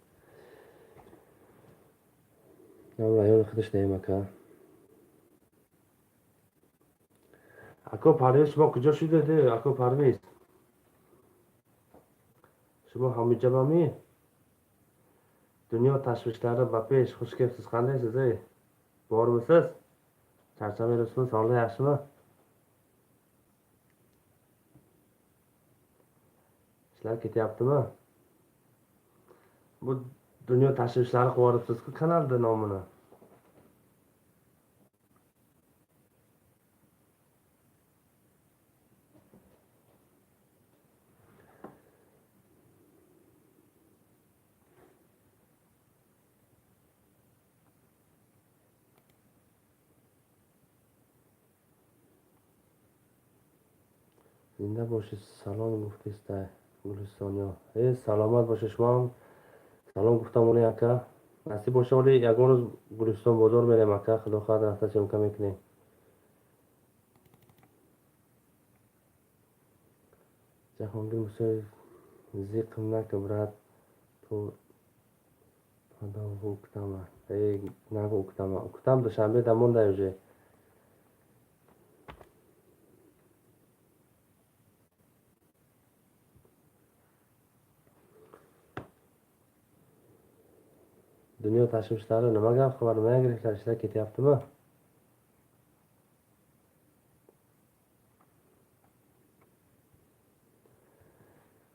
Nam rayon hida ishlayman aka. Aka Parvez shuma kujا shudadi? Aka Parvez. Shuma Hamidjabami? Dunyo tashvishlari B5, xush kelibsiz. Qandaysiz ey? Bormisiz? Charchab yuribsizmi? Sog'lik yaxshimi? Ishlar ketyaptimi? Bu dunyo tashvishlari qilib yuboribsiz-ku kanalda nomini. Zinda bo'lish salom guftista Gulistonyo. Salomat bo'lish shuma. Salom guftam uning aka. Nasib bo'lsa o'li yagon Guliston bozor meram aka. Xudo xohlasa haftasi imkon ekan. Jahongir Musayev ziqimnak brat to padov uktama. Nago uktama. Uktam dushanbe damonda уже. Dunyo tashvishlari nima gap xabar? Nimaga ishlar ketyaptimi?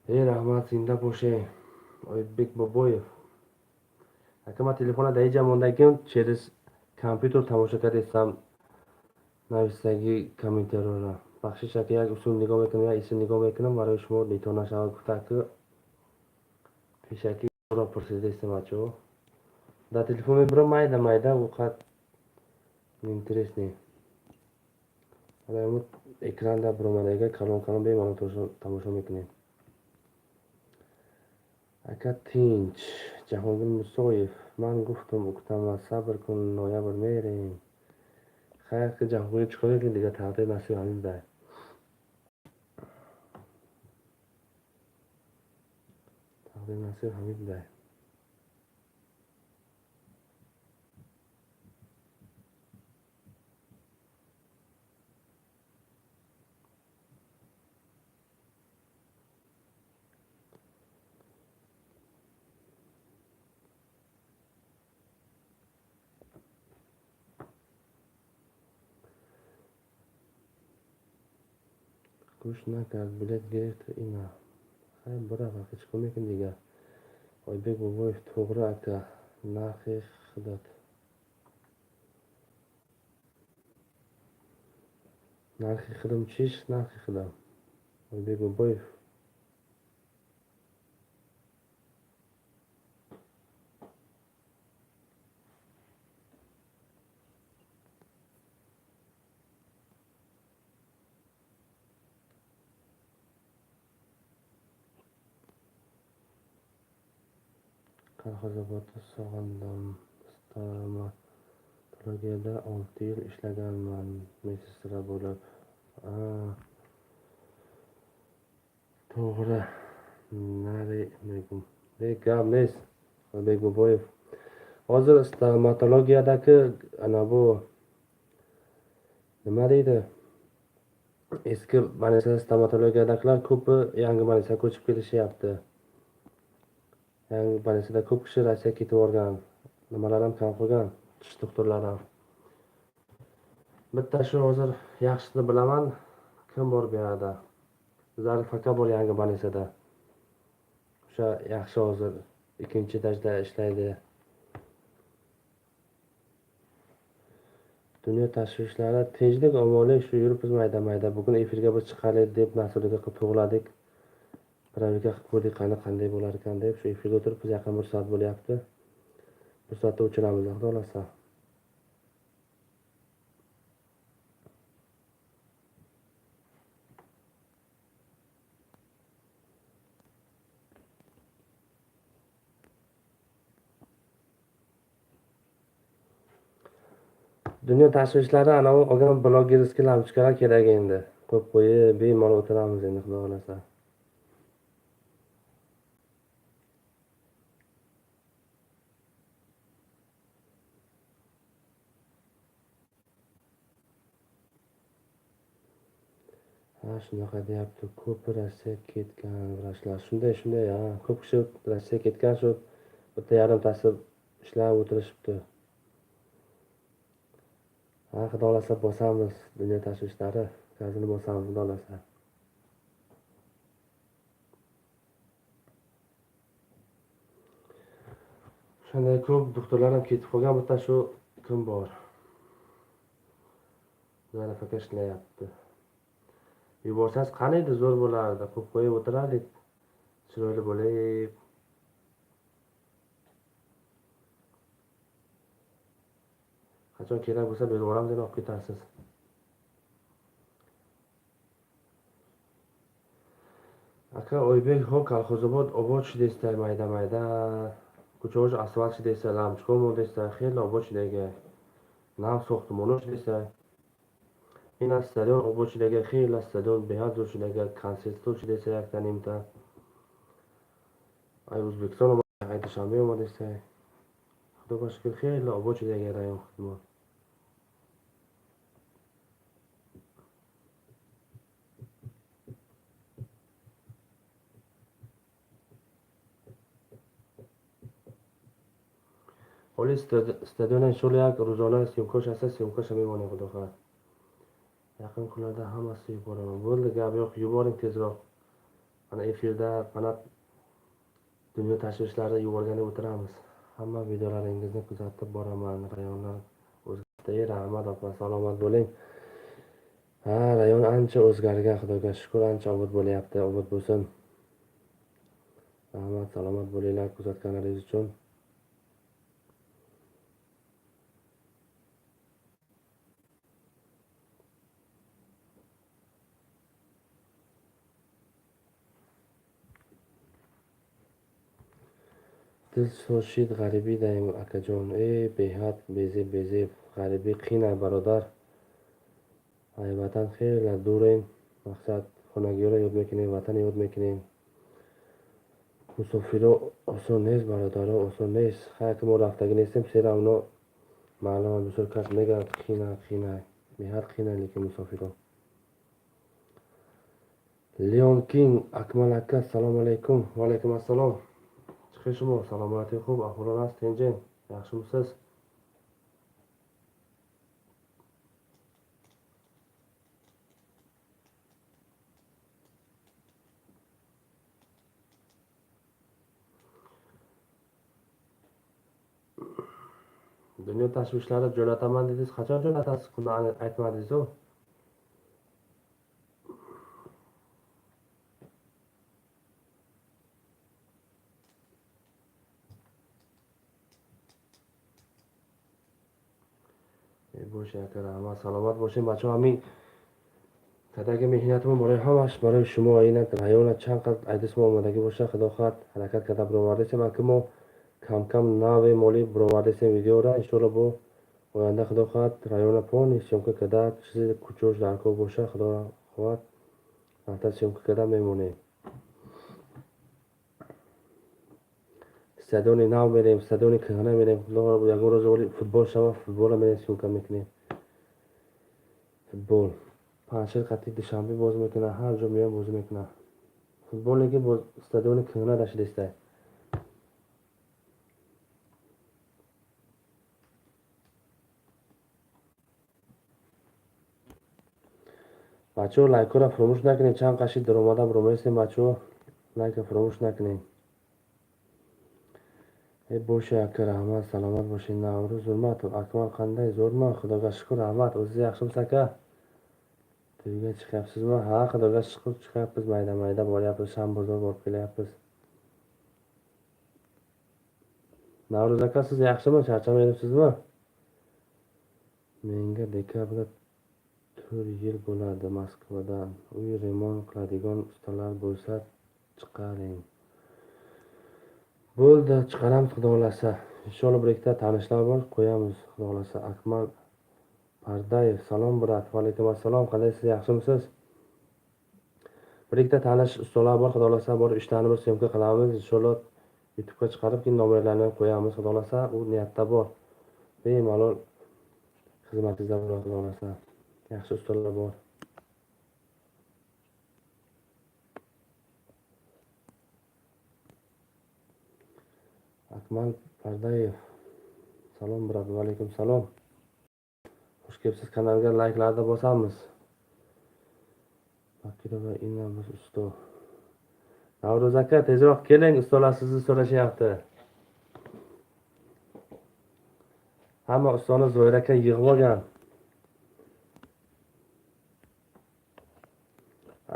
Rahmat, zinda bo'shing. Oybek Boboyev. Aka, men telefonda dayijamondan keyin через kompyuter tomosha qilarsam navisdagi kommentariylar. Baxshish aka, як usul нигоҳ мекунам, як исм нигоҳ мекунам, барои шумо бетона шавад гуфта ки пешаки ро пурсидастем бачаҳо. Да телефон мебурам майда вақт интересный. Ҳала мо экранда буромадаga калон бемалол тамошо мекунем. Aka tinch. Jahongir Musoyev, men guftum uktama sabr kun, noyabr mereng. Xayr ki Jahongir chiqar ekan degan taqdir nasib hamida. Taqdir nasib hamida. Kush nakaz bilet gerek ina. Xayr bravo, hech kim ekan degan. Oybek Boboyev to'g'ri aka. Narxi xidat. Narxi xidim chish, narxi xidam. Oybek Boboyev. Kolxozobodda sog'indim. Stomatologiyada 6 yil ishlaganman medsestra bo'lib. To'g'ri. Begamiz Begbo'boyev. Hozir stomatologiyadagi bu nima deydi? Eski stomatologiyadagilar ko'pi yangi больницаga ko'chib kelishyapti. Yangi больницада ko'p kishi Rossiyaga ketib olgan. Nimalar ham kam qolgan, tish doktorlari ham. Bitta shu hozir yaxshisini bilaman. Kim bor bu yerda? Zarif aka bor yangi больницада. O'sha yaxshi hozir ikkinchi etajda ishlaydi. Dunyo tashvishlari, tinchlik, omonlik, shu yuribmiz mayda-mayda. Bugun efirga bir chiqaylik deb mas'uliyaga qilib to'g'ladik. Birovga qilib ko'rdik qanday bo'lar ekan deb shu efirga o'tiribmiz. Yaqin 1 soat bo'lyapti. 1 soatda o'chiramiz, xudo xolasa. Dunyo tashvishlari anavi olgan blogerskiy lampochkalar kerak endi. Qo'yib qo'yib, bemalol o'tiramiz endi, xudo xolasa. Shunaqa deyapti. Ko'p Rossiyaga ketgan vrachlar. Shunday, ko'p kishi Rossiyaga ketgan, shu bitta yarimtasi ishlab o'tirishibdi. Xudo xolasa bosamiz dunyo tashvishlari. Gazini bosamiz, xudo xolasa. Shunday ko'p doktorlar ham ketib qolgan, bitta shu kim bor? Zarif aka ishlayapti. Yuborsangiz qani edi, zo'r bo'lardi. Qo'yib qo'yib o'tirardik. Chiroyli bo'lib. Qachon kerak bo'lsa berib yuboramiz, deb olib ketasiz. Aka Oybek ho kolxozobod obod shidesta mayda-mayda. Ko'chosh asfalt shidesta, lampochka shidesta, xeyli obod shidega. Nav so'xtimon shidesta. Ina stadion obod shidega, xeyli stadion behad shidega, konsert shidesta yaktanimda. Ay O'zbekiston ayda shambe desa. Xudo boshqa xeyli obod shidega rayon xizmat. Oli stadiondan sho'lyak ro'zona syomka shasa syomka shamimoni xudo xohlasa. Yaqin kunlarda hammasi yuboraman. Bo'ldi, gap yo'q, yuboring tezroq. Mana efirda mana dunyo tashvishlari yuborganda o'tiramiz. Hamma videolaringizni kuzatib boraman. Rayonlar o'zgardi. Rahmat opa, salomat bo'ling. Rayon ancha o'zgargan, xudoga shukr, ancha obod bo'lyapti. Obod bo'lsin. Rahmat, salomat bo'linglar kuzatganlaringiz uchun. Dilso'shid g'aribiy dayim akajon. Behad bezeb g'aribiy qiyna barodar. Ay vatan xeyla durin. Maqsad xonaga yodmekining, vatan yodmekining. Musofiro osonez barodaro osonez. Hakim raftagi nesem seramno ma'lum busurkat mega qiyna. Behad qiynaliki musofiro. Leon King Akmal aka, assalomu alaykum. Va alaykum assalom. Chiqishmi? Salomating xo'p, ahvolingiz tinchmi? Yaxshimisiz? Dunyo tashvishlari jo'nataman dedingiz. Qachon jo'natasiz? Buni aytmadingiz-ku. Bo'sh aka, rahmat, salomat bo'ling. Bachalarim kadagi mehnatim برای همش برای شما اینا رایون چند ایدس ما اومدگی باشه خدا خواهد حرکت کرده برآورده سیم که ما کم کم ناو مالی برآورده سیم ویدیو را ان شاء الله با оянда худо хоҳад района полный съёмка карда чизе кучош дар кор боша, худо хоҳад вақта съёмка карда мемонем. стадиони нав мерем, стадиони кӯҳна мерем. Ягон рӯз оли футбол шава, футболро мерем съёмка мекунем. футбол панҷшер қатъи душанбе боз мекунад, ҳар ҷо меояд бозӣ мекунад. футболе ки бо стадиони кӯҳна дашидестай. бачаҳо лайкҳоро фаромӯш накунед. Чанд қашид даромада биромаистем бачаҳо. лайка фаромӯш накунед. боша ака, раҳмат, саломат бошед. Наврӯз Зурматов, Акмал қандай? Зурма, худога шукр, раҳмат. O'zingiz yaxshimisiz aka? To'yga chiqyapsizmi? Ha, xudoga shukr chiqyapmiz. Mayda boryapmiz, sham bozor borib kelyapmiz. Navruz aka, siz yaxshimi? Charchamayapsizmi? Menga dekabrda 4 yil bo'ladi Moskvadan. Uy remont qiladigan ustalar bo'lsa chiqaring. Bo'ldi, chiqaramiz xudo xolasa. Inshaalloh bir ikkita tanishlar bor, qo'yamiz xudo xolasa. Akmal Pardayev, salom brat. Va alaykum assalom. Qandaysiz, yaxshimisiz? Bir ikkita tanish ustalar bor, xudo xolasa, bor ishlarni bir syomka qilamiz. Inshaalloh YouTube'ga chiqarib, keyin nomerlarini qo'yamiz xudo xolasa. U niyatda bor. Bemalol xizmatingizda bo'ladi xudo xolasa. Yaxshi ustalar bor. Akmal Pardayev, salom brat. Va alaykum salom. Xush kelibsiz. Kanalga layklarni bosamiz. Bakirova Inna biz usto. Navruz aka, tezroq keling, ustalar sizni so'rashyapti. Hamma ustani Zoir aka yig'ib olgan.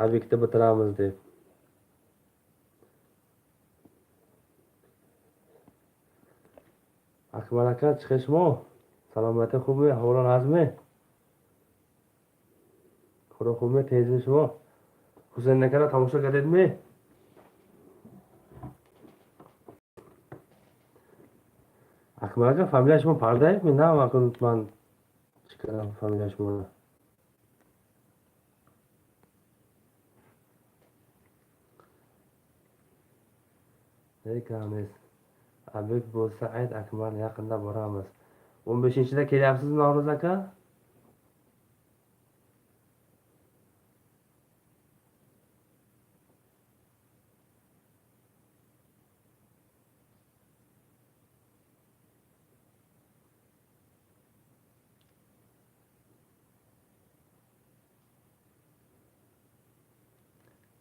Obyektni bitiramiz deb. Akmal aka, chiqishmi? Salomati خوبه؟ حالا نظمه؟ خدا خوبه؟ تیزی شما؟ حسین نکره تماشا کردید می؟ اکمل aka فامیلی شما پردهید می؟ نه من چیکارم فامیلی شما رو؟ Neyikamiz. Abik bo'lsa ayt, Akmal yaqinda boramiz. 15-da kelyapsizmi Navruz aka?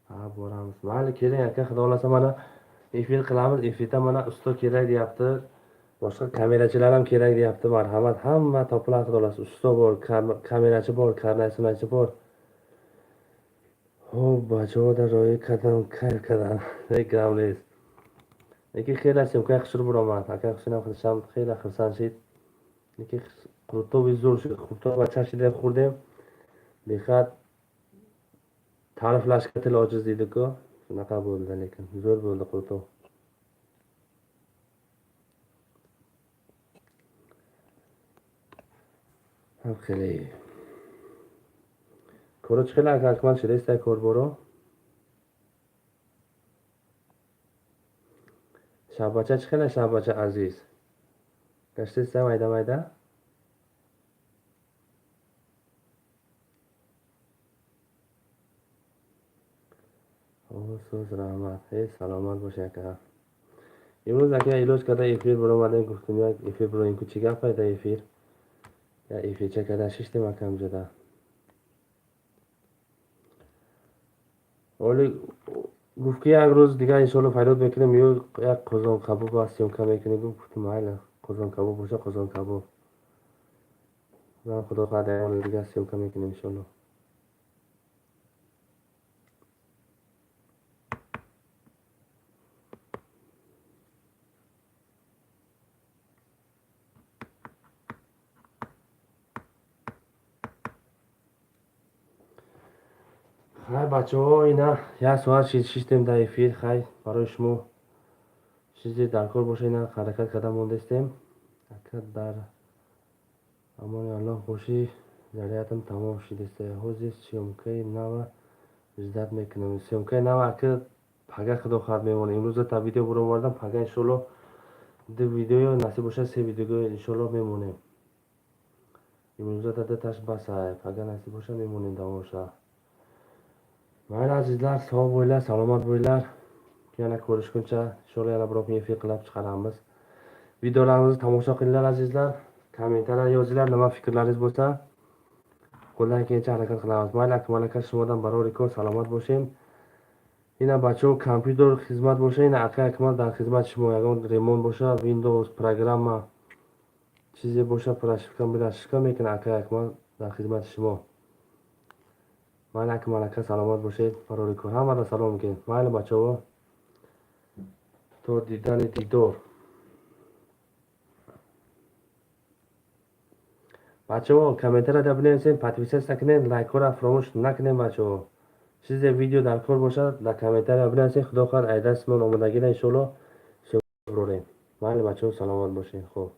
Ha, boramiz. Mayli, keling aka, xudo xolasa mana efir qilamiz. Efirda mana usta kerak deyapti. Boshqa kamerachilar ham kerak deyapti. Marhamat, hamma topiladi xudo xolasa. Usta bor, kamerachi bor, karnaysunachi bor. Xo'p, bajoda ro'yi qadam. Gravlis. Lekin xeyla syomka qilishib buraman. Aka qilishim qilisham xeyla xursandchilik. Lekin qurtovi zo'r, qurtova chashida xurdim. Behad ta'riflashga til ojiz deydi-ku. Shunaqa bo'ldi, lekin zo'r bo'ldi qurtov. Xeli. Ko'rib chiqinglar aka, Akmal Shirestay ko'r boro. Shabacha chiqinglar, shabacha aziz. Gashtaysan mayda-mayda. So'z rahmat. Salomat bo'sh aka. Imroz aka iloskada efir biromadan guftum ya efir biroyin kuchiga payda efir. Ya efir chakada shishdim akam jada. Oli gufki یک روز دیگه انشالله پیدا میکنیم یک قازان کباب و syomka میکنیم گفتم mayli قازان کباب باشه قازان کباب. من خدا قدر دیگه syomka میکنیم انشالله. خیلی بچه ها اینا یک ساعت شیشتیم در افیر. خیلی برای شما چیزی در کار باشه اینا حرکت کردم موندستیم. در амони аллоҳ бошӣ. зарядам тамом шидиста. ҳозир сёмкаи нава издат мекунам. Сёмкаи нава ака пага худохоҳад мемонад. имрӯза та видео буровардам пага иншоаллоҳ 2 видео насиб бошад 3 видео иншоаллоҳ мемонем. имрӯза та даташ басай пага насиб бошад мемонем давоша. майли азизлар сог бойлар саломат бойлар. Yana ko'rishguncha inshaalloh yana biror video qilib chiqaramiz. Videolarimizni tomosha qilinglar azizlar. Kommentarlar yozinglar, nima fikrlaringiz bo'lsa. Qo'ldan kelgancha harakat qilamiz. Mayli aka malaka shumodan baroriko salomat bo'shing. Ina bachoo kompyuter xizmat bo'lsa, ina aka akmal dar xizmat shimo. Yagon remont bo'lsa, Windows programma chizi bo'lsa, plastifka bilashishga mekin aka akmal dar xizmat shimo. Mayli aka malaka salomat bo'shing. Baroriko hammaga salom king. Mayli bachoo. تو دیدن دیدار بچه ها کامنتر را بنویسین پاتویسه کنین لایک را فراموش نکنین بچه ها چیز ویدیو در کار باشد در کامنتر را بنویسین خدا خواهد ایدست من آمدگی را انشالله شکر بروریم. بله بچه ها سلامت باشین. خوب